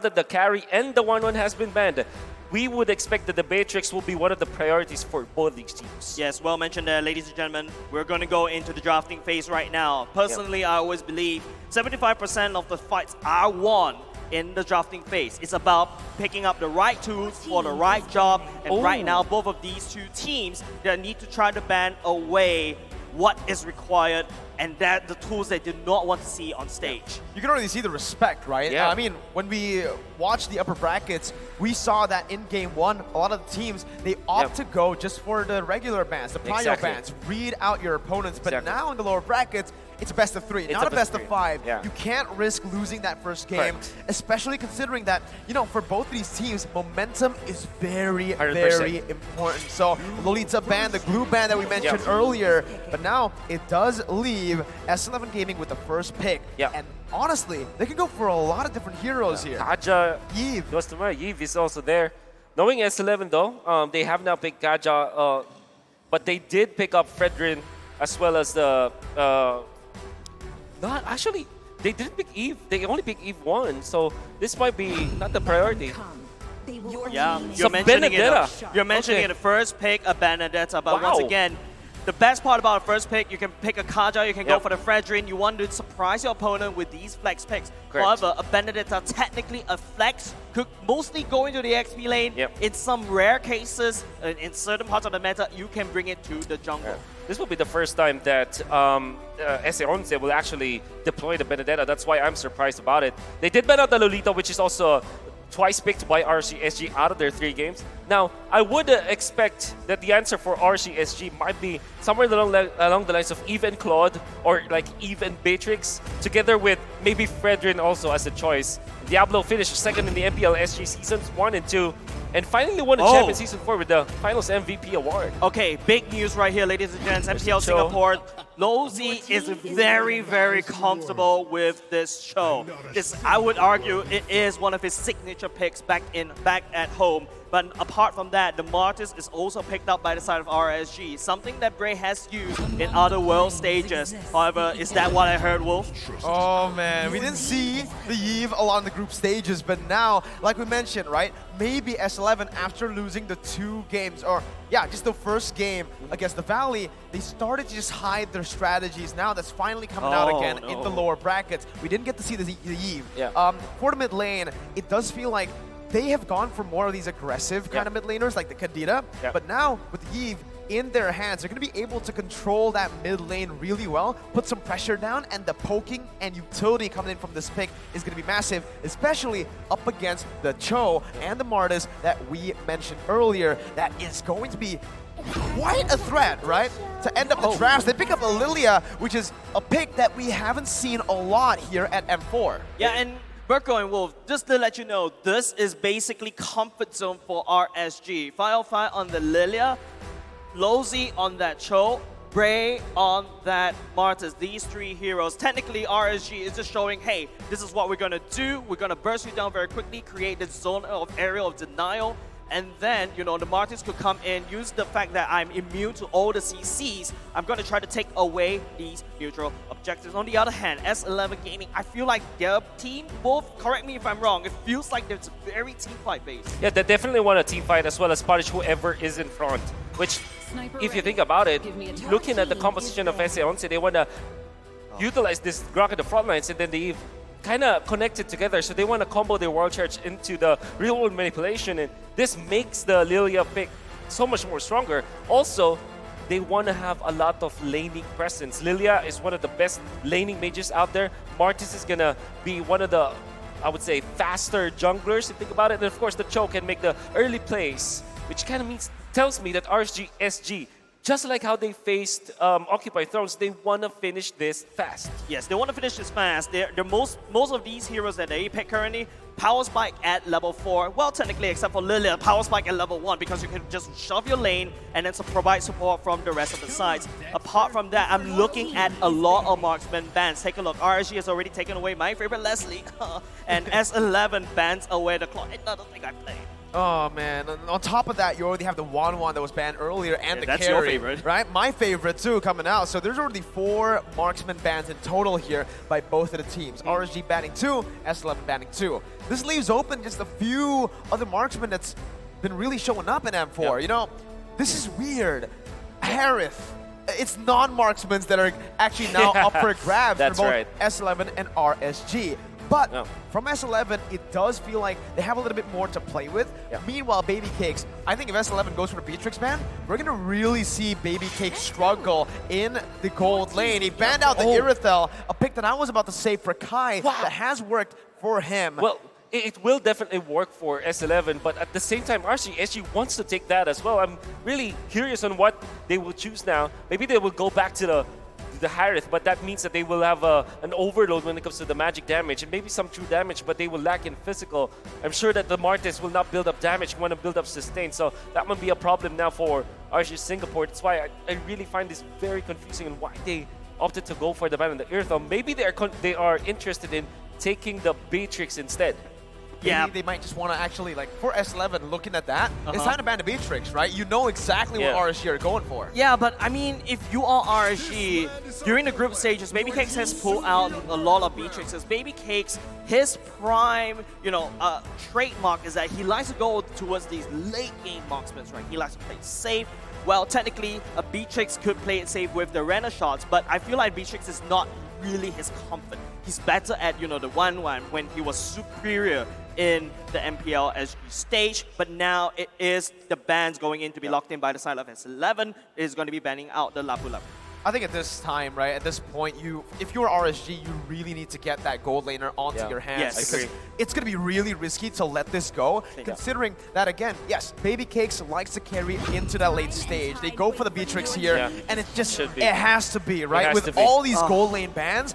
that the carry and the 1-1 has been banned, we would expect that the Matrix will be one of the priorities for both these teams. Yes, well mentioned there, ladies and gentlemen. We're going to go into the drafting phase right now. Personally, I always believe 75% of the fights are won in the drafting phase. It's about picking up the right tools for the right job. And right now, both of these two teams, they need to try to ban away what is required and that the tools they do not want to see on stage. You can already see the respect, right? Yeah. I mean, when we watched the upper brackets, we saw that in game one, a lot of the teams, they opt to go just for the regular bans, the prio bans, read out your opponents. But now in the lower brackets, it's a best of three, not a best of five. Yeah. You can't risk losing that first game, especially considering that, you know, for both of these teams, momentum is very, 100%. very important. So Lolita ban, the glue ban that we mentioned earlier, but now it does leave S11 Gaming with the first pick. And honestly, they can go for a lot of different heroes here. Kaja, Yves. Yves is also there. Knowing S11 though, they have now picked Kaja, but they did pick up Fredrin as well as the... Not actually, they didn't pick Eve. They only picked Eve 1, so this might be not the priority. Yeah, you're mentioning it the first pick, a Benedetta, but once again, the best part about a first pick, you can pick a Kaja, you can go for the Fredrin, you want to surprise your opponent with these flex picks. However, a Benedetta, technically a flex, could mostly go into the XP lane. In some rare cases, in certain parts of the meta, you can bring it to the jungle. This will be the first time that S11 will actually deploy the Benedetta. That's why I'm surprised about it. They did ban out the Lolita, which is also twice picked by RSG out of their 3 games. Now, I would expect that the answer for RSG might be somewhere along the lines of Eve and Claude, or like Eve and Beatrix, together with maybe Fredrin also as a choice. Diablo finished second in the MPL SG Seasons 1 and 2, and finally won the Champion Season 4 with the Finals MVP award. Okay, big news right here, ladies and gents. MPL Singapore, Lozy is very, very comfortable with this show. I would argue it is one of his signature picks back at home. But apart from that, the Martyrs is also picked up by the side of RSG, something that Bray has used in other world stages. However, is that what I heard, Wolf? Oh man, we didn't see the Yves along the group stages, but now, like we mentioned, right, maybe S11, after losing the 2 games, or just the first game against the Valley, they started to just hide their strategies. Now that's finally coming out again in the lower brackets. We didn't get to see the Yves. For the mid lane, it does feel like they have gone for more of these aggressive kind of mid laners, like the Kadira. But now, with Yves in their hands, they're going to be able to control that mid lane really well, put some pressure down, and the poking and utility coming in from this pick is going to be massive, especially up against the Cho and the Martis that we mentioned earlier. That is going to be quite a threat, right? To end up the drafts, they pick up a Lilia, which is a pick that we haven't seen a lot here at M4. Yeah, and Burko and Wolf, just to let you know, this is basically comfort zone for RSG. Firefly on the Lilia, Lozy on that Cho, Bray on that Martyrs. These 3 heroes. Technically, RSG is just showing, hey, this is what we're going to do. We're going to burst you down very quickly, create this zone of area of denial. And then, you know, the Martyrs could come in, use the fact that I'm immune to all the CCs. I'm going to try to take away these neutral objectives. On the other hand, S11 Gaming, I feel like their team, Wolf, correct me if I'm wrong, it feels like it's very team fight based. Yeah, they definitely want a team fight as well as punish whoever is in front. Which, if you think about it, looking at the composition of S11, they want to utilize this Grok in the front lines, and then they kind of connected together, so they want to combo their World Charge into the real-world manipulation, and this makes the Lilia pick so much more stronger. Also, they want to have a lot of laning presence. Lilia is one of the best laning mages out there. Martis is going to be one of the, I would say, faster junglers, if you think about it. And of course, the Cho can make the early plays, which kind of tells me that RSG, just like how they faced Occupy Thrones, they want to finish this fast. Yes, they want to finish this fast. Most of these heroes that they pick currently, Power Spike at level 4. Well, technically, except for Lilia, Power Spike at level 1, because you can just shove your lane and then provide support from the rest of the sides. Apart from that, I'm looking at a lot of marksman bans. Take a look. RSG has already taken away my favorite Leslie, and S11 bans away the clock. Another thing I played. Oh man, and on top of that, you already have the 1-1 that was banned earlier and the that's carry. your favorite. Right? My favorite too coming out. So there's already 4 marksman bans in total here by both of the teams. RSG banning 2, S11 banning 2. This leaves open just a few other marksmen that's been really showing up in M4. Yep. You know, this is weird. Harith. It's non-marksmen that are actually now up for grabs That's for both right. S11 and RSG. But Yeah. from S11, it does feel like they have a little bit more to play with. Yeah. Meanwhile, Baby Cakes, I think if S11 goes for the Beatrix ban, we're going to really see Baby Cakes struggle in the gold lane. He banned out the Irithel, a pick that I was about to save for Kai that has worked for him. Well, it will definitely work for S11, but at the same time, RSG wants to take that as well. I'm really curious on what they will choose now. Maybe they will go back to the Harith, but that means that they will have an overload when it comes to the magic damage and maybe some true damage, but they will lack in physical. I'm sure that the Martes will not build up damage, want to build up sustain, so that might be a problem now for RSG Singapore. That's why I really find this very confusing and why they opted to go for the ban on the Irithel. Maybe they are interested in taking the Beatrix instead. Maybe they might just want to actually, like, for S11, looking at that, it's time to ban the Beatrix, right? You know exactly what RSG are going for. Yeah, but I mean, if you are RSG, during the group stages, Baby Cakes has pulled out a lot of Beatrixes. Baby Cakes, his prime, trademark is that he likes to go towards these late game marksmen, right? He likes to play safe. Well, technically, a Beatrix could play it safe with the Renner shots, but I feel like Beatrix is not really his comfort. He's better at, the 1-1 when he was superior in the MPL SG stage, but now it is the bans going in to be locked in by the side of S11. It is going to be banning out the Lapu Lapu. I think at this time, right, at this point, if you're RSG, you really need to get that gold laner onto your hands. Yes. Because it's going to be really risky to let this go, considering that, again, yes, Baby Cakes likes to carry into that late stage. They go for the Beatrix here, and it just, it has to be, right? With all these gold lane bans,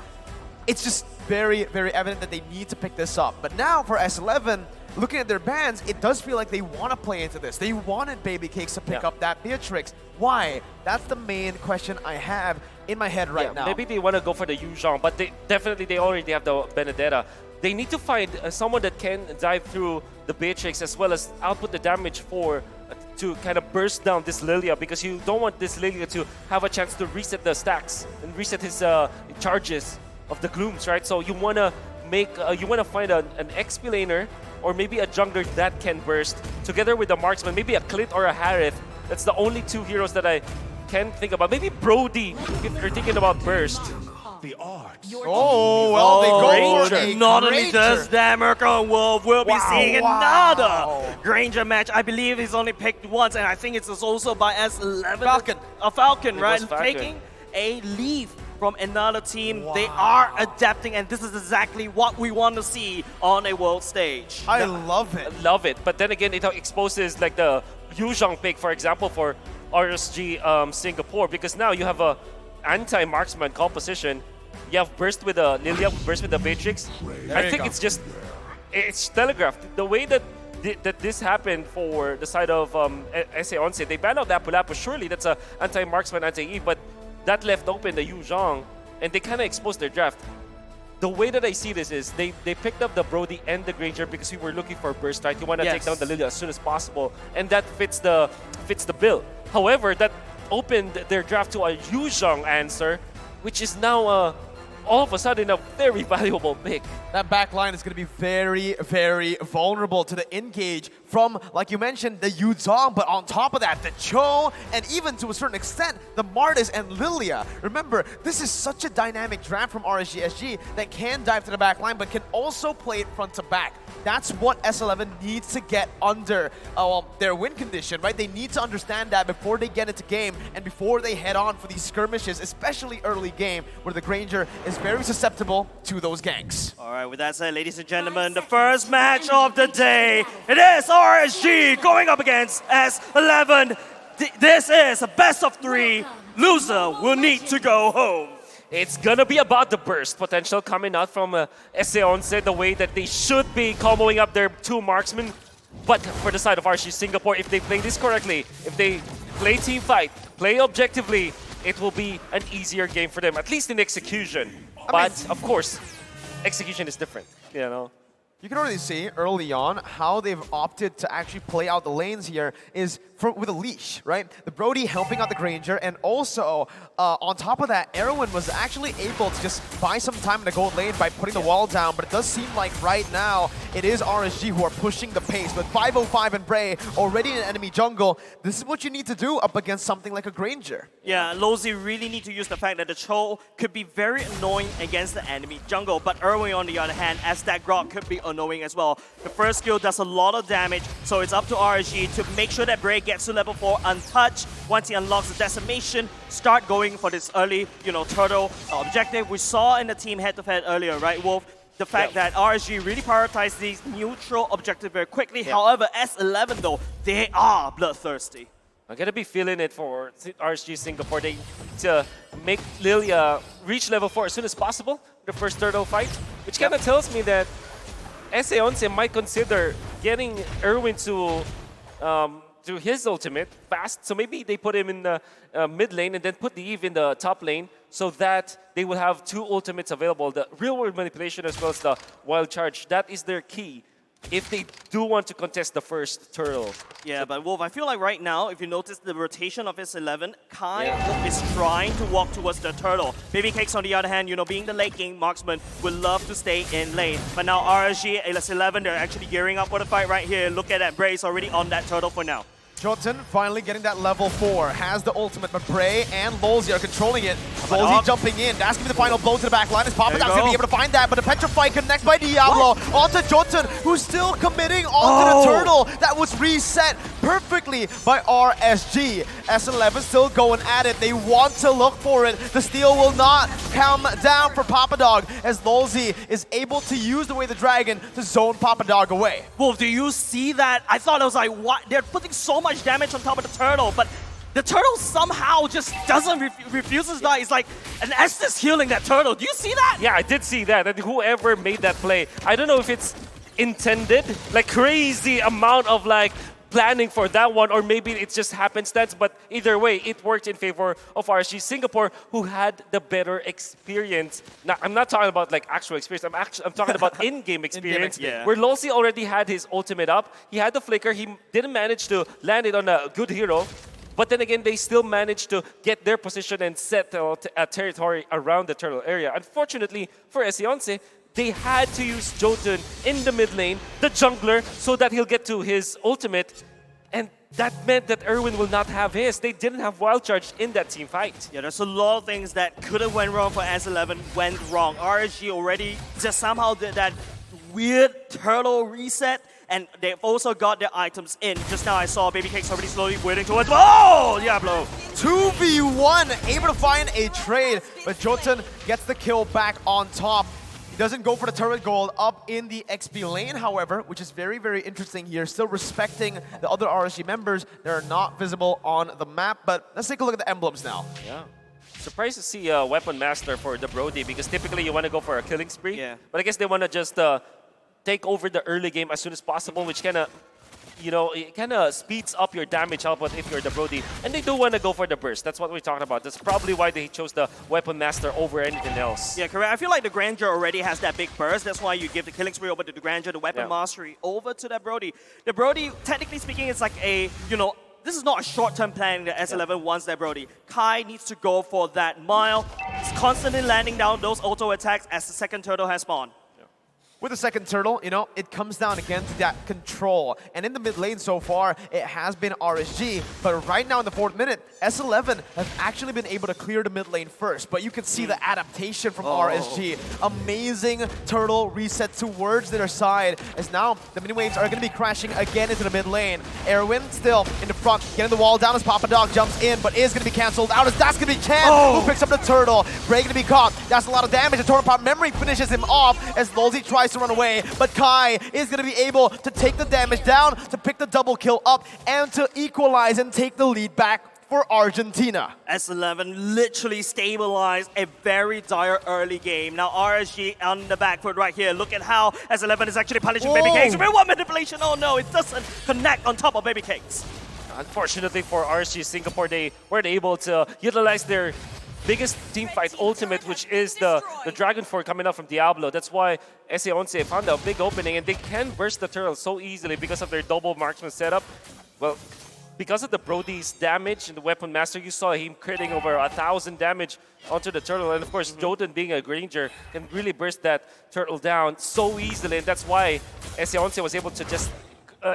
it's just very, very evident that they need to pick this up. But now for S11, looking at their bans, it does feel like they want to play into this. They wanted Baby Cakes to pick up that Beatrix. Why? That's the main question I have in my head right now. Maybe they want to go for the Yuzhong, but they already have the Benedetta. They need to find someone that can dive through the Beatrix as well as output the damage to kind of burst down this Lilia, because you don't want this Lilia to have a chance to reset the stacks and reset his charges of the glooms, right? So you wanna find an XP laner or maybe a jungler that can burst together with the marksman, maybe a Clit or a Harith. That's the only 2 heroes that I can think about. Maybe Brody if you're thinking about burst. Oh, well, they go for a Not only Granger. does that, Merkel and Wolf will be seeing another Granger match. I believe he's only picked once, and I think it's also by S11. Falcon. A Falcon, It right? was Falcon. Taking a leave from another team. They are adapting, and this is exactly what we want to see on a world stage. I love it. Love it, but then again, it exposes like the Yuzhong pick, for example, for RSG Singapore, because now you have a anti-marksman composition. You have burst with the Lilia, burst with the Beatrix. I think it's telegraphed. The way that this happened for the side of S11, they banned out Lapu Lapu. Surely that's a anti-marksman, anti-Eve, but that left open the Yuzhong, and they kind of exposed their draft. The way that I see this is they picked up the Brody and the Granger because we were looking for burst, right? You want to take down the Lilia as soon as possible, and that fits the bill. However, that opened their draft to a Yuzhong answer, which is now all of a sudden a very valuable pick. That back line is going to be very, very vulnerable to the engage from, like you mentioned, the Yuzhong, but on top of that, the Cho, and even to a certain extent, the Martis and Lilia. Remember, this is such a dynamic draft from RSG that can dive to the back line, but can also play it front to back. That's what S11 needs to get under their win condition, right? They need to understand that before they get into game and before they head on for these skirmishes, especially early game, where the Granger is very susceptible to those ganks. All right, with that said, ladies and gentlemen, the first match of the day, it is RSG going up against S11. This is a best of 3. Loser will need to go home. It's gonna be about the burst potential coming out from S11, the way that they should be comboing up their 2 marksmen. But for the side of RSG Singapore, if they play this correctly, if they play team fight, play objectively, it will be an easier game for them, at least in execution. But of course, execution is different, you know. You can already see early on how they've opted to actually play out the lanes here is with a leash, right? The Brody helping out the Granger, and also on top of that, Erwin was actually able to just buy some time in the gold lane by putting the wall down, but it does seem like right now it is RSG who are pushing the pace. With 505 and Bray already in enemy jungle, this is what you need to do up against something like a Granger. Yeah, Lozi really need to use the fact that the Cho could be very annoying against the enemy jungle, but Erwin on the other hand, as that Grok could be annoying as well. The first skill does a lot of damage, so it's up to RSG to make sure that Bray gets to level 4 untouched. Once he unlocks the decimation, start going for this early, turtle objective. We saw in the team head-to-head earlier, right, Wolf? The fact that RSG really prioritized these neutral objectives very quickly. However, S11 though, they are bloodthirsty. I'm gonna be feeling it for RSG Singapore. They to make Lilia reach level 4 as soon as possible, the first turtle fight, which kind of tells me that S11 might consider getting Erwin to his ultimate fast. So maybe they put him in the mid lane and then put the Eve in the top lane so that they will have 2 ultimates available, the real world manipulation as well as the wild charge. That is their key if they do want to contest the first turtle. Yeah, but Wolf, I feel like right now, if you notice the rotation of S11, Kai is trying to walk towards the turtle. Baby Cakes, on the other hand, being the late game marksman, would love to stay in lane. But now RSG, S11, they're actually gearing up for the fight right here. Look at that, Bray's already on that turtle for now. Jotun finally getting that level 4, has the ultimate, but Bray and Lolzy are controlling it. Lolzy jumping in, that's going to be the final blow to the back line. Is Papa's going to be able to find that, but the Petrify connects by Diablo onto Jotun, who's still committing onto the turtle. That was reset perfectly by RSG. S11 still going at it. They want to look for it. The steal will not come down for Papadog as Lolzy is able to use the Way of the Dragon to zone Papadog away. Wolf, do you see that? I thought it was like, what? They're putting so much damage on top of the turtle, but the turtle somehow just doesn't refuses die. It's like an Estes healing that turtle. Do you see that? Yeah, I did see that. And whoever made that play, I don't know if it's intended, like crazy amount of like planning for that one, or maybe it's just happenstance, but either way, it worked in favor of RSG Singapore, who had the better experience. Now, I'm not talking about like actual experience, I'm talking about in-game experience, where Lolzy already had his ultimate up, he had the flicker, he didn't manage to land it on a good hero, but then again, they still managed to get their position and settle a territory around the turtle area. Unfortunately for S11, they had to use Jotun in the mid lane, the jungler, so that he'll get to his ultimate. And that meant that Erwin will not have his. They didn't have wild charge in that team fight. Yeah, there's a lot of things that could have went wrong for S11 went wrong. RSG already just somehow did that weird turtle reset, and they've also got their items in. Just now I saw Baby Cakes already slowly waiting towards, oh, Diablo. 2v1, able to find a trade, but Jotun gets the kill back on top. He doesn't go for the turret gold up in the XP lane, however, which is very, very interesting here. Still respecting the other RSG members. They're not visible on the map, but let's take a look at the emblems now. Yeah. Surprised to see a Weapon Master for the Brody, because typically you want to go for a killing spree. Yeah. But I guess they want to just take over the early game as soon as possible, which kind of, it kind of speeds up your damage output if you're the Brody. And they do want to go for the burst. That's what we talked about. That's probably why they chose the Weapon Master over anything else. Yeah, correct. I feel like the Grandeur already has that big burst. That's why you give the killing spree over to the Grandeur, the Weapon Mastery over to that Brody. The Brody, technically speaking, is like a, this is not a short-term plan that S11 wants that Brody. Kai needs to go for that mile. He's constantly landing down those auto attacks as the second turtle has spawned. With the second turtle, it comes down again to that control. And in the mid lane so far, it has been RSG. But right now in the 4th minute, S11 has actually been able to clear the mid lane first. But you can see the adaptation from RSG. Amazing turtle reset towards their side. As now, the mini waves are going to be crashing again into the mid lane. Erwin still in the front, getting the wall down as Papadog jumps in, but is going to be cancelled out as that's going to be Chen who picks up the turtle. Bray going to be caught. That's a lot of damage. The Torn Apart Memory finishes him off as Lolzy tries to run away, but Kai is going to be able to take the damage down, to pick the double kill up, and to equalize and take the lead back for Argentina. S11 literally stabilized a very dire early game. Now RSG on the back foot right here. Look at how S11 is actually punishing Baby Cakes. Real one manipulation, oh no, it doesn't connect on top of Baby Cakes. Unfortunately for RSG Singapore, they weren't able to utilize their biggest team fight ultimate, which is the Dragon Force coming out from Diablo. That's why S11 found a big opening, and they can burst the turtle so easily because of their double marksman setup. Well, because of the Brody's damage and the Weapon Master, you saw him critting over 1,000 damage onto the turtle. And of course, Jotun being a Granger can really burst that turtle down so easily. And that's why S11 was able to just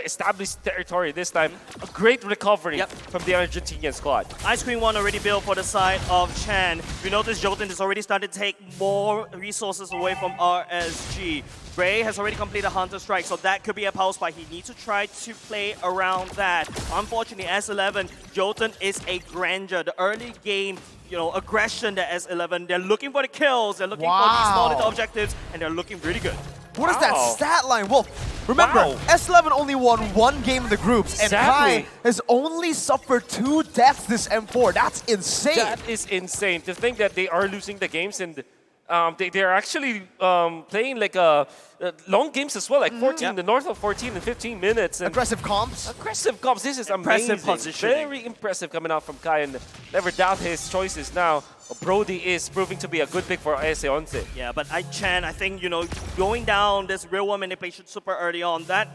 establish territory this time. A great recovery from the Argentinian squad. Ice Queen 1 already built for the side of Chen. You notice Jotun has already started to take more resources away from RSG. Bray has already completed Hunter Strike, so that could be a pulse spike. He needs to try to play around that. Unfortunately, S11, Jotun is a Granger. The early game, aggression that S11, they're looking for the kills, they're looking for these small little objectives, and they're looking really good. What is that stat line? Well, remember, S11 only won 1 game in the groups, and Kai has only suffered 2 deaths this M4. That's insane. That is insane. To think that they are losing the games and they're actually playing like long games as well, like 14, the north of 14 and 15 minutes. And aggressive comps. Aggressive comps. This is impressive amazing. positioning. Very impressive coming out from Kai, and never doubt his choices now. Brody is proving to be a good pick for S11. Yeah, but I think, going down this real world manipulation super early on, that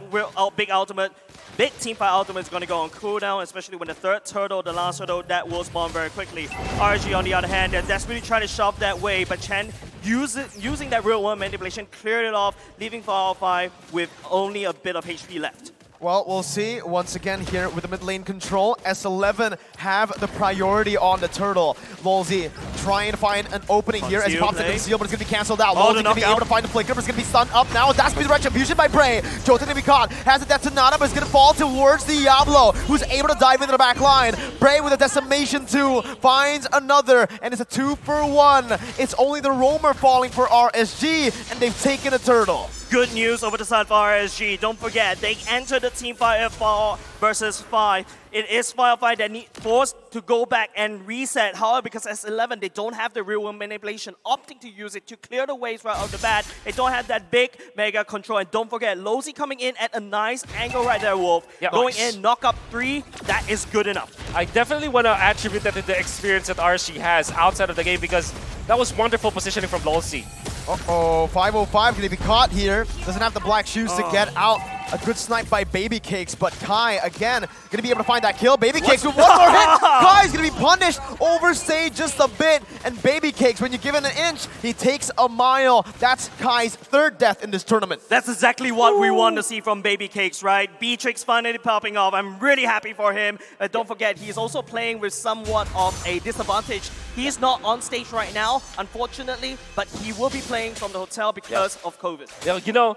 big ultimate, big teamfight ultimate is going to go on cooldown, especially when the third turtle, the last turtle, that will spawn very quickly. RSG, on the other hand, they're desperately trying to shove that way, but Chen, using that real world manipulation, cleared it off, leaving Firefly with only a bit of HP left. Well, we'll see. Once again here with the mid lane control, S11 have the priority on the turtle. Lolzy trying to find an opening here as he pops into the seal, but it's going to be cancelled out. Lolzy going to be able to find the flicker, but it's going to be stunned up now. That's the retribution by Bray. Jotun to be caught. Has a Detonata, but it's going to fall towards Diablo, who's able to dive into the back line. Bray with a Decimation 2 finds another, and it's a 2-for-1. It's only the Roamer falling for RSG, and they've taken a turtle. Good news over the side for RSG. Don't forget, they entered the team fight 4 versus 5. It is Firefly that need forced to go back and reset. However, because S11, they don't have the real world manipulation, opting to use it to clear the waves right off the bat. They don't have that big mega control. And don't forget, Lolzy coming in at a nice angle right there, Wolf. Yeah, going in, knock up 3, that is good enough. I definitely want to attribute that to the experience that RSG has outside of the game, because that was wonderful positioning from Lolzy. Uh-oh, 505 going to be caught here. Doesn't have the black shoes to get out. A good snipe by Baby Cakes, but Kai, again, going to be able to find that kill. Baby Cakes with one more hit. Kai's going to be punished, overstayed just a bit. And Baby Cakes, when you give it an inch, he takes a mile. That's Kai's 3rd death in this tournament. That's exactly what we want to see from Baby Cakes, right? Beatrix finally popping off. I'm really happy for him. Don't forget, he's also playing with somewhat of a disadvantage. He's not on stage right now, unfortunately, but he will be playing from the hotel because of COVID. Yeah,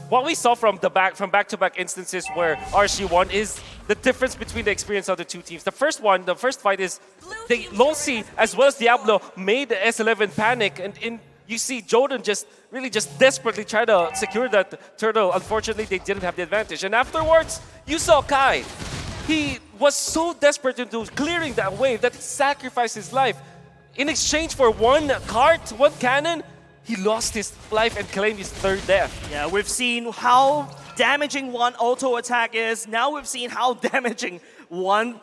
what we saw from back-to-back instances where RSG won is the difference between the experience of the two teams. The first fight is Lolzy as well as Diablo made the S11 panic, and you see Jotun just desperately try to secure that turtle. Unfortunately, they didn't have the advantage. And afterwards, you saw Kai. He was so desperate into clearing that wave that he sacrificed his life. In exchange for one cart, one cannon, he lost his life and claimed his 3rd death. Yeah, we've seen how damaging one auto attack is. Now we've seen how damaging one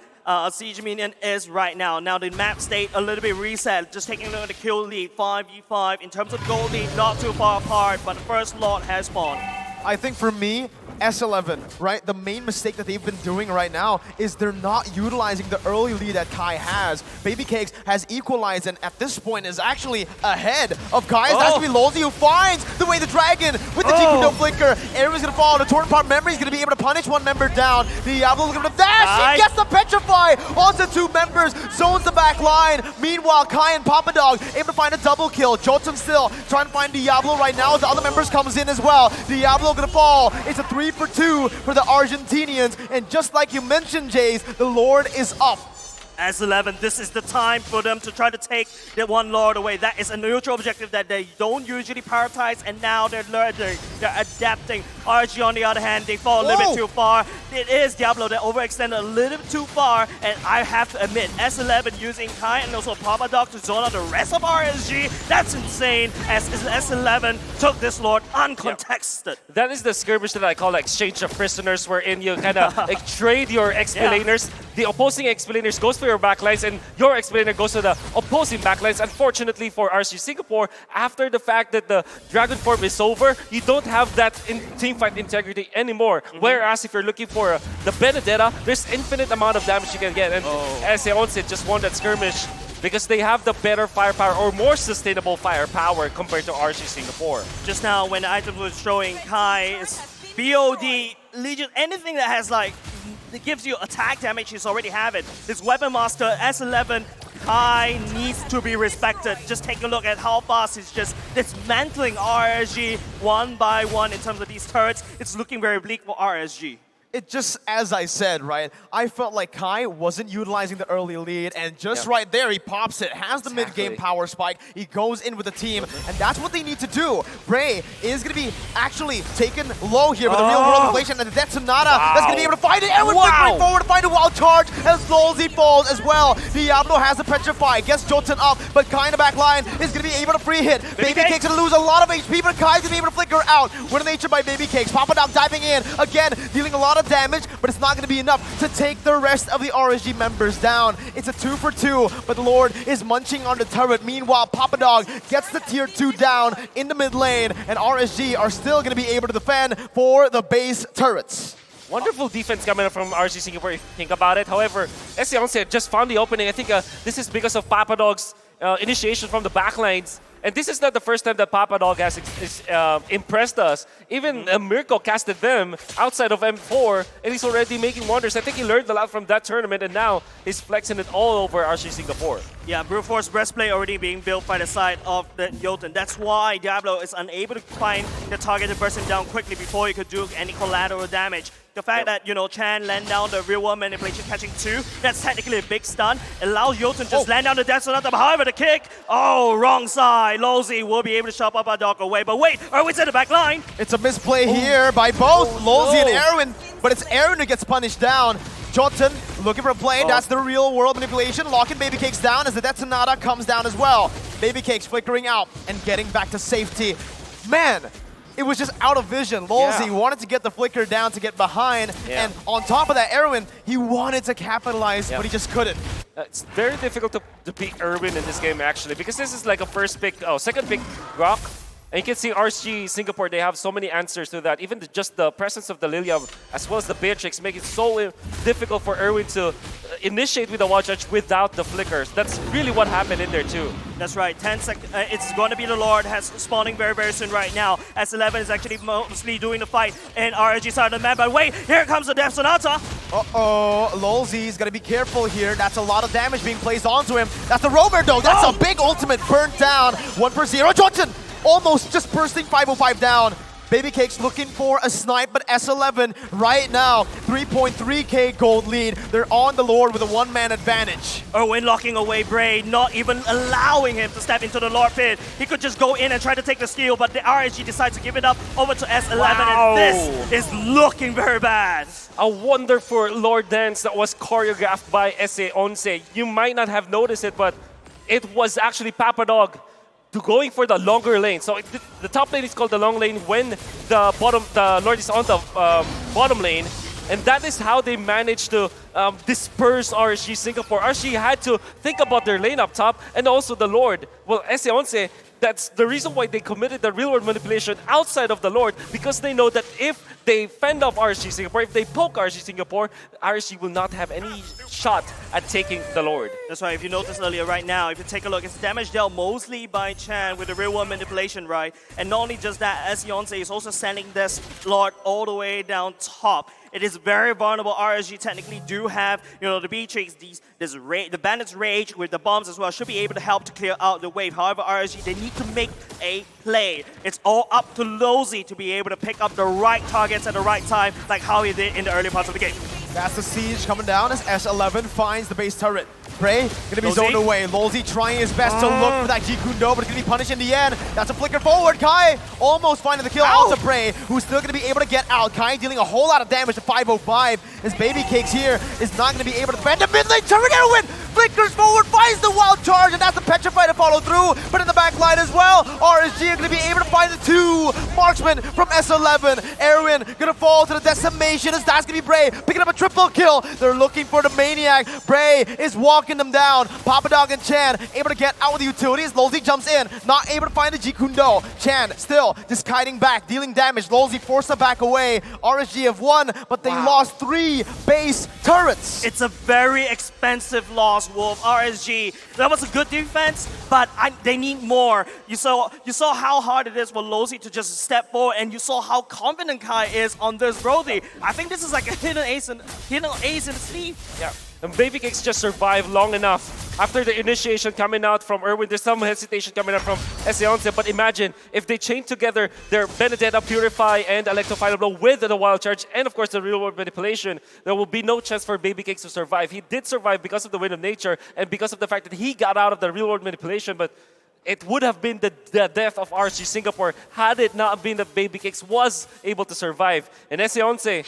siege minion is right now. Now the map state a little bit reset, just taking a look at the kill lead, 5v5. In terms of goal lead, not too far apart, but the first lot has spawned. I think for me, S11, right? The main mistake that they've been doing right now is they're not utilizing the early lead that Kai has. Baby Cakes has equalized and at this point is actually ahead of Kai. That's going to be Lolzy who finds the way the dragon with the GQ no flicker. Everyone's going to fall. The Torn Part memory is going to be able to punish one member down. Diablo's going to dash. He gets the petrify onto 2 members. Zones the back line. Meanwhile, Kai and Papa Dog able to find a double kill. Jotun still trying to find Diablo right now as the other members comes in as well. Diablo going to fall. It's a 3-for-2 for the Argentinians, and just like you mentioned, Jace, the Lord is up. S11, this is the time for them to try to take that one Lord away. That is a neutral objective that they don't usually prioritize, and now they're learning, they're adapting. RSG, on the other hand, they fall a little bit too far. It is Diablo that overextended a little bit too far, and I have to admit, S11 using Kai and also Papa Dog to zone out the rest of RSG, that's insane, as S11 took this Lord uncontested. That is the skirmish that I call exchange of prisoners, wherein you kind of trade your XP laners the opposing explainers goes for your backlines and your explainer goes to the opposing backlines. Unfortunately for RSG Singapore, after the fact that the Dragon Form is over, you don't have that teamfight integrity anymore. Whereas if you're looking for the Benedetta, there's infinite amount of damage you can get. And S11 just won that skirmish because they have the better firepower or more sustainable firepower compared to RSG Singapore. Just now when the item was showing Kai is BOD, Legion, anything that has like, that gives you attack damage, he's already have it. This Weapon Master, S11, Kai needs to be respected. Just take a look at how fast he's just dismantling RSG one by one in terms of these turrets. It's looking very bleak for RSG. It just, as I said, right, I felt like Kai wasn't utilizing the early lead, and just right there, he pops it, has the mid-game power spike, he goes in with the team, and that's what they need to do. Bray is going to be actually taken low here with the real-world manipulation, and the Death Sonata that's going to be able to find it, and we're quickly forward to find a wild charge, as Lolzy falls as well. Diablo has the Petrify, gets Jotun up, but Kai in the back line is going to be able to free hit. Baby Cake's going to lose a lot of HP, but Kai's going to be able to flicker out. Winner nature by Baby Cakes. Papa Dog diving in, again, dealing a lot of damage, but it's not going to be enough to take the rest of the RSG members down. It's a 2 for 2, but the Lord is munching on the turret. Meanwhile, Papa Dog gets the tier 2 down in the mid lane, and RSG are still going to be able to defend for the base turrets. Wonderful defense coming from RSG Singapore if you think about it. However, S11 just found the opening. I think this is because of Papa Dog's initiation from the backlines. And this is not the first time that Papa Dog has impressed us. Even Mirko casted them outside of M4, and he's already making wonders. I think he learned a lot from that tournament, and now he's flexing it all over RSG Singapore. Yeah, Brute Force breastplate already being built by the side of the Jotun. That's why Diablo is unable to find the target to burst him down quickly before he could do any collateral damage. The fact that, you know, Chan land down the real world manipulation catching 2, that's technically a big stun. It allows Jotun just land down the Death Sonata, but however the kick, wrong side. Lolzy will be able to shove Papa Dog away, but wait, Erwin's in the back line. It's a misplay here by both Lolzy and Erwin, but it's Erwin who gets punished down. Jotun looking for a plane, that's the real world manipulation. Locking Baby Cakes down as the Death Sonata comes down as well. Baby Cakes flickering out and getting back to safety. Man, it was just out of vision. Lolzy wanted to get the flicker down to get behind, and on top of that, Erwin, he wanted to capitalize, but he just couldn't. It's very difficult to beat Erwin in this game, actually, because this is like a second pick rock. And you can see RSG Singapore, they have so many answers to that. Even just the presence of the Lilia as well as the Beatrix make it so difficult for Erwin to initiate with the Wild Charge without the flickers. That's really what happened in there too. That's right, 10 seconds. It's going to be the Lord has spawning very, very soon right now. S11 is actually mostly doing the fight in RSG side of the map. But wait, here comes the Death Sonata. Lolzy's got to be careful here. That's a lot of damage being placed onto him. That's the Roamer though. That's a big ultimate burnt down. 1 for 0. Jotun almost just bursting 505 down. Baby Cakes looking for a snipe, but S11 right now, 3.3k gold lead. They're on the Lord with a one-man advantage. Erwin locking away Bray, not even allowing him to step into the Lord pit. He could just go in and try to take the steal, but the RSG decides to give it up over to S11, and this is looking very bad. A wonderful Lord dance that was choreographed by S11. You might not have noticed it, but it was actually Papa Dog going for the longer lane. So the top lane is called the long lane when the Lord is on the bottom lane. And that is how they managed to disperse RSG Singapore. RSG had to think about their lane up top and also the Lord. Well, S11, that's the reason why they committed the real-world manipulation outside of the Lord, because they know that if they fend off RSG Singapore, if they poke RSG Singapore, RSG will not have any shot at taking the Lord. That's right, if you noticed earlier right now, if you take a look, it's damage dealt mostly by Chan with the real-world manipulation, right? And not only just that, S11 is also sending this Lord all the way down top. It is very vulnerable. RSG technically do have, you know, the Beatrix, the Bandit's Rage with the bombs as well, should be able to help to clear out the wave. However, RSG, they need to make a play. It's all up to Lolzy to be able to pick up the right targets at the right time, like how he did in the early parts of the game. That's the siege coming down as S11 finds the base turret. Bray gonna be zoned away. Lolzy trying his best to look for that Jikundo, but it's gonna be punished in the end. That's a flicker forward. Kai almost finding the kill out to Bray, who's still gonna be able to get out. Kai dealing a whole lot of damage to 505. His Baby Cakes here is not gonna be able to defend the mid lane turret. Erwin flickers forward, finds the wild charge, and that's the Petrify to follow through. But in the back line as well, RSG are going to be able to find the two marksmen from S11. Erwin going to fall to the decimation as that's going to be Bray picking up a triple kill. They're looking for the Maniac. Bray is walking them down. Papadog and Chan able to get out with the utilities. Lolzy jumps in, not able to find the Jikundo. Chan still just kiting back, dealing damage. Lolzy forced to back away. RSG have won, but they lost 3 base turrets. It's a very expensive loss, Wolf. RSG, that was a good defense, but they need more. You saw how hard it is for Lolzy to just step forward, and you saw how confident Kai is on this Brody. I think this is like a hidden ace in the sleeve. Yeah. And Baby Cakes just survived long enough. After the initiation coming out from Erwin, there's some hesitation coming out from S11, but imagine if they chain together their Benedetta, Purify, and Electro Final Blow with the Wild Charge, and of course the Real World Manipulation, there will be no chance for Baby Cakes to survive. He did survive because of the Wind of Nature, and because of the fact that he got out of the Real World Manipulation, but it would have been the death of RSG Singapore had it not been that Baby Cakes was able to survive. And S11,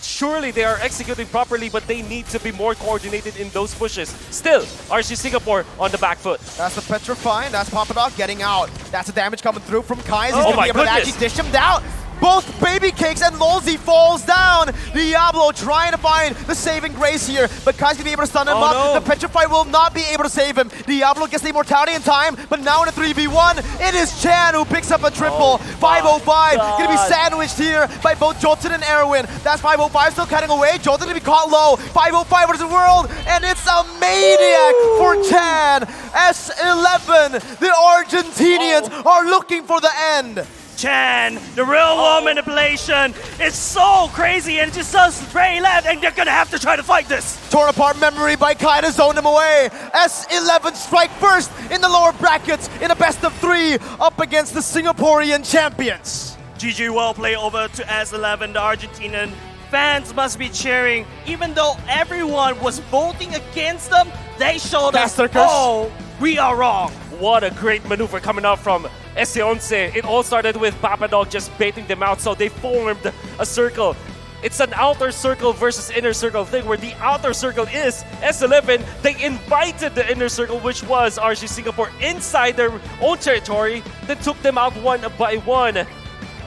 surely they are executing properly, but they need to be more coordinated in those pushes. Still, RSG Singapore on the back foot. That's the Petrify, and that's Papadog getting out. That's the damage coming through from Kai. He's Oh going to my be able to goodness. actually dish him down. Both Baby Cakes and Lolzy falls down. Diablo trying to find the saving grace here, but Kai's going to be able to stun him up. no. The Petrify will not be able to save him. Diablo gets the immortality in time, but now in a 3v1, it is Chan who picks up a triple. 505 going to be sandwiched here by both Jolton and Erwin. That's 505 still cutting away. Jolton going to be caught low. 505 versus the world, and it's a maniac for Chan. S11, the Argentinians are looking for the end. Chan, the real world manipulation is so crazy, and it just does Bray left, and they're gonna have to try to fight this. Torn apart memory by Kai to zone him away. S11 strike first in the lower brackets in a best of 3 up against the Singaporean champions. GG well play over to S11, the Argentinian fans must be cheering. Even though everyone was voting against them, they showed us, oh, we are wrong. What a great maneuver coming out from S11. It all started with Papadog just baiting them out, so they formed a circle. It's an outer circle versus inner circle thing, where the outer circle is S11. They invited the inner circle, which was RSG Singapore, inside their own territory, then took them out one by one.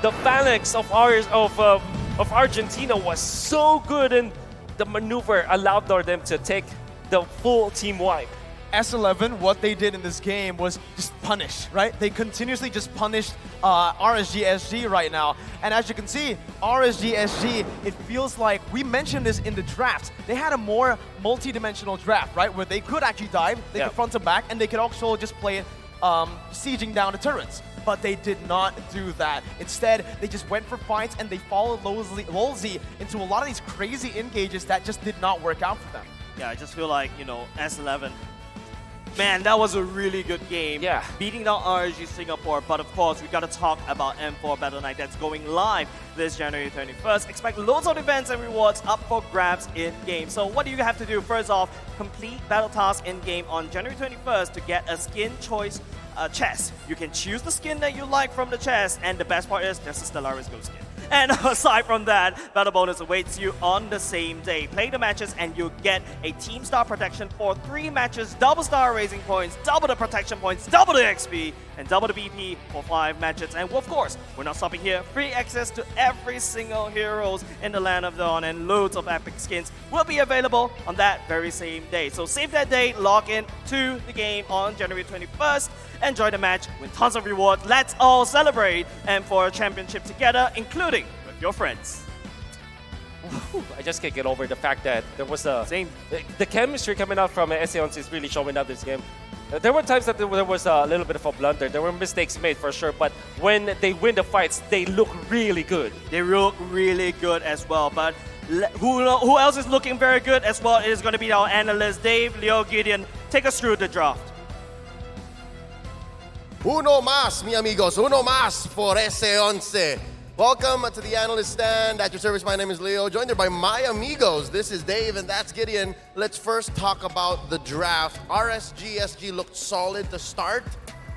The phalanx of Argentina was so good, and the maneuver allowed them to take the full team wipe. S11, what they did in this game was just punish, right? They continuously just punished RSG SG right now. And as you can see, RSG SG, it feels like, we mentioned this in the draft, they had a more multi-dimensional draft, right? Where they could actually dive, they could front and back, and they could also just play it sieging down the turrets. But they did not do that. Instead, they just went for fights, and they followed Lolzy into a lot of these crazy engages that just did not work out for them. Yeah, I just feel like, S11, man, that was a really good game. Yeah. Beating down RSG Singapore, but of course, we gotta talk about M4 Battle Night that's going live this January 21st. Expect loads of events and rewards up for grabs in-game. So what do you have to do? First off, complete battle task in-game on January 21st to get a skin choice chest. You can choose the skin that you like from the chest, and the best part is there's a Stellaris Ghost skin. And aside from that, battle bonus awaits you on the same day. Play the matches and you'll get a team star protection for 3 matches, double star raising points, double the protection points, double the XP, and double the BP for 5 matches. And of course, we're not stopping here. Free access to every single heroes in the Land of Dawn, and loads of epic skins will be available on that very same day. So save that day, log in to the game on January 21st, enjoy the match with tons of rewards. Let's all celebrate and for a championship together, including with your friends. I just can't get over the fact that there was the chemistry coming out from S11 is really showing up this game. There were times that there was a little bit of a blunder. There were mistakes made for sure, but when they win the fights, they look really good. They look really good as well, but who else is looking very good as well? It is going to be our analyst, Dave, Leo, Gideon. Take us through the draft. Uno más, mi amigos. Uno más por S11. Welcome to the analyst stand. At your service, my name is Leo, joined here by my amigos. This is Dave, and that's Gideon. Let's first talk about the draft. RSG SG looked solid to start,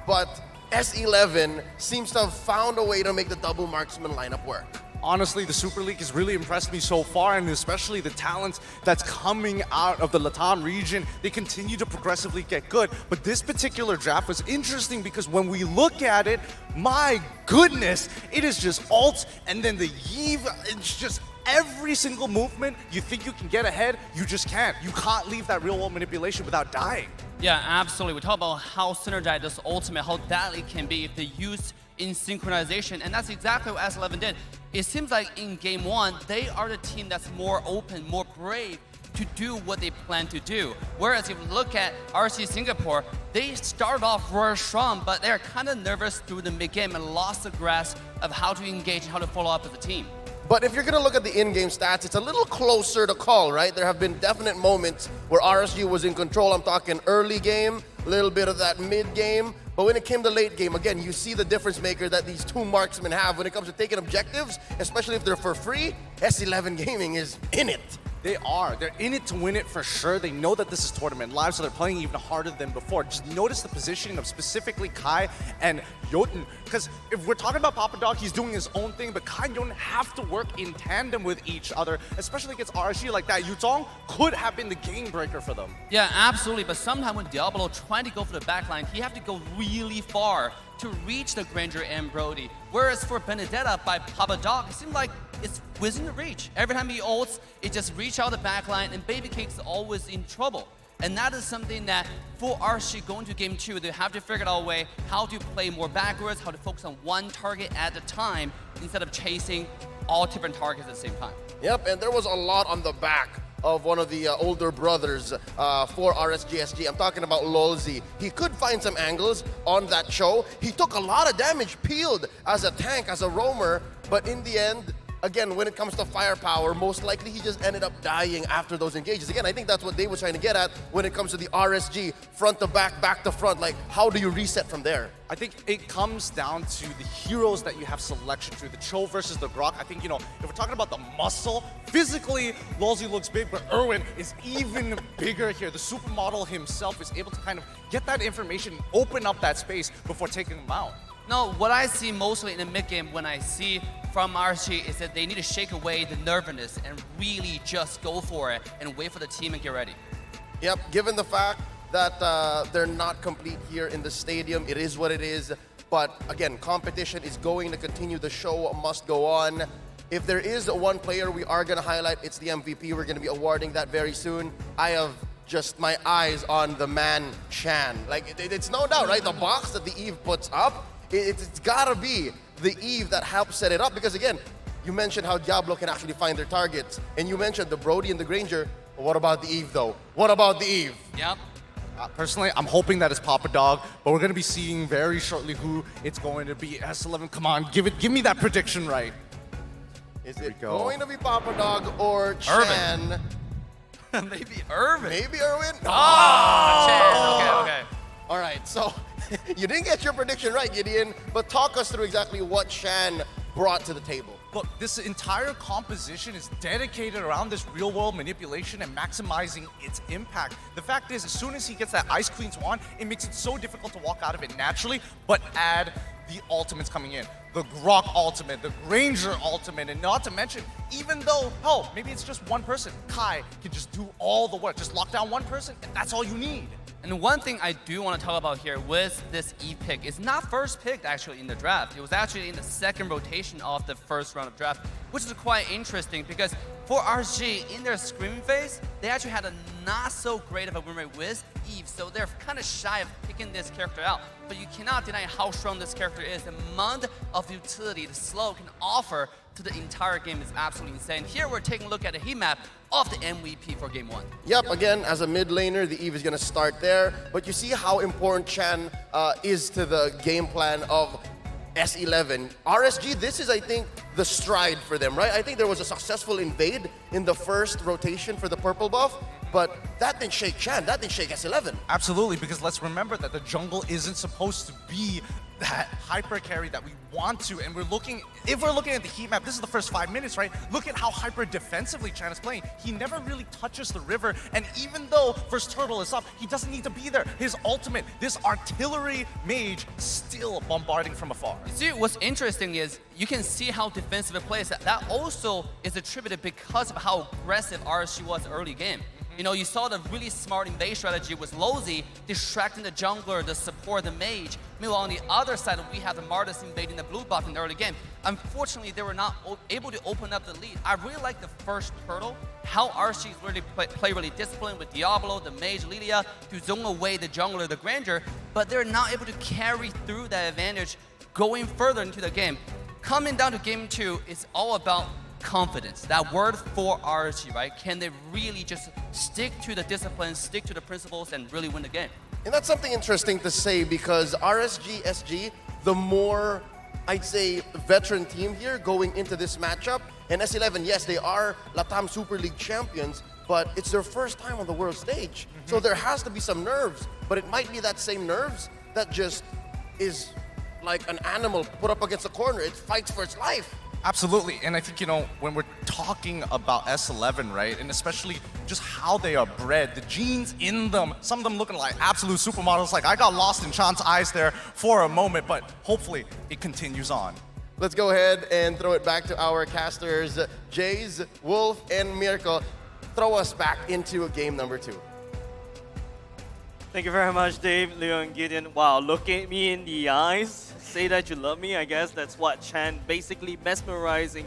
but S11 seems to have found a way to make the double marksman lineup work. honestly, the Super League has really impressed me so far, and especially the talents that's coming out of the Latam region. They continue to progressively get good. But this particular draft was interesting because when we look at it, my goodness, it is just ult, and then the Eve, it's just every single movement you think you can get ahead, you just can't. You can't leave that real world manipulation without dying. Yeah, absolutely. We talk about how synergized this ultimate, how deadly it can be if they used in synchronization, and that's exactly what S11 did. It seems like in game one, they are the team that's more open, more brave to do what they plan to do. Whereas if you look at RSG Singapore, they started off very strong, but they're kind of nervous through the mid-game and lost the grasp of how to engage and how to follow up as a team. But if you're going to look at the in-game stats, it's a little closer to call, right? There have been definite moments where RSG was in control. I'm talking early game, a little bit of that mid-game. But when it came to late game, again, you see the difference maker that these two marksmen have when it comes to taking objectives, especially if they're for free. S11 Gaming is in it. They are. They're in it to win it for sure. They know that this is tournament live, so they're playing even harder than before. Just notice the positioning of specifically Kai and Jotun. Because if we're talking about Papa Dog, he's doing his own thing, but Kai and Jotun have to work in tandem with each other, especially against RSG like that. Yutong could have been the game breaker for them. Yeah, absolutely. But sometimes when Diablo trying to go for the backline, he have to go really far to reach the Granger and Brody. Whereas for Benedetta by Papa Dog, it seems like it's within the reach. Every time he ults, it just reach out the backline, and Baby Cake's always in trouble. And that is something that for RSG going to game two, they have to figure out a way how to play more backwards, how to focus on one target at a time instead of chasing all different targets at the same time. Yep, and there was a lot on the back of one of the older brothers for RSGSG. I'm talking about Lolzy. He could find some angles on that show. He took a lot of damage, peeled as a tank, as a roamer, but in the end, again, when it comes to firepower, most likely he just ended up dying after those engages. Again, I think that's what Dave was trying to get at when it comes to the RSG, front to back, back to front. Like, how do you reset from there? I think it comes down to the heroes that you have selection to. The Cho versus the Grok. I think, you know, if we're talking about the muscle, physically, Lolzy looks big, but Erwin is even bigger here. The supermodel himself is able to kind of get that information, open up that space before taking him out. No, what I see mostly in the mid-game when I see from RSG is that they need to shake away the nervousness and really just go for it and wait for the team and get ready. Yep, given the fact that they're not complete here in the stadium, it is what it is. But again, competition is going to continue. The show must go on. If there is one player we are going to highlight, it's the MVP. We're going to be awarding that very soon. I have just my eyes on the man Shan. Like, it's no doubt, right? The box that the Eve puts up, it's gotta be the Eve that helps set it up, because again, you mentioned how Diablo can actually find their targets, and you mentioned the Brody and the Granger. But what about the Eve though? What about the Eve? Yep. Personally, I'm hoping that it's Papa Dog, but we're gonna be seeing very shortly who it's going to be. S11, come on, give me that prediction right. Is it going to be Papa Dog or Chan? Maybe Irvin. Maybe Erwin? Chan. Okay. All right, so you didn't get your prediction right, Gideon, but talk us through exactly what Shan brought to the table. Look, this entire composition is dedicated around this real-world manipulation and maximizing its impact. The fact is, as soon as he gets that Ice Queen Swan, it makes it so difficult to walk out of it naturally, but add the ultimates coming in. The Grok ultimate, the Granger ultimate, and not to mention, even though, hell, maybe it's just one person, Kai can just do all the work. Just lock down one person, and that's all you need. And one thing I do want to talk about here with this E pick is not first picked actually in the draft. It was actually in the second rotation of the first round of draft, which is quite interesting because for RSG in their screaming phase, they actually had a not so great of a win rate with Eve, so they're kind of shy of picking this character out. But you cannot deny how strong this character is. The amount of utility the slow can offer to the entire game is absolutely insane. Here we're taking a look at a heat map of the MVP for game one. Yep, again, as a mid laner, the Eve is going to start there. But you see how important Chan is to the game plan of S11. RSG, this is, I think, the stride for them, right? I think there was a successful invade in the first rotation for the purple buff, but that didn't shake Chan, that didn't shake S11. Absolutely, because let's remember that the jungle isn't supposed to be that hyper carry that we want to, and if we're looking at the heat map, this is the first 5 minutes, right? Look at how hyper defensively Chan is playing. He never really touches the river, and even though first turtle is up, he doesn't need to be there. His ultimate, this artillery mage, still bombarding from afar. See, what's interesting is you can see how defensive it plays. That also is attributed because of how aggressive RSG was early game. You know, you saw the really smart invade strategy with Lozi distracting the jungler, the support, the mage. Meanwhile, on the other side, we have the Martis invading the blue buff in the early game. Unfortunately, they were not able to open up the lead. I really like the first turtle, how RSG really play really disciplined with Diablo, the mage, Lilia, to zone away the jungler, the Grandeur, but they're not able to carry through that advantage going further into the game. Coming down to game 2, it's all about confidence. That word for RSG, right? Can they really just stick to the discipline, stick to the principles, and really win the game? And that's something interesting to say because RSG, SG, the more, I'd say, veteran team here going into this matchup. And S11, yes, they are Latam Super League champions, but it's their first time on the world stage. So there has to be some nerves, but it might be that same nerves that just is like an animal put up against a corner. It fights for its life. Absolutely, and I think, you know, when we're talking about S11, right, and especially just how they are bred, the genes in them, some of them looking like absolute supermodels, like I got lost in Chan's eyes there for a moment, but hopefully it continues on. Let's go ahead and throw it back to our casters, Jays, Wolf, and Mirko. Throw us back into game number 2. Thank you very much, Dave, Leo, and Gideon. Wow, look at me in the eyes. Say that you love me. I guess that's what Chan basically mesmerizing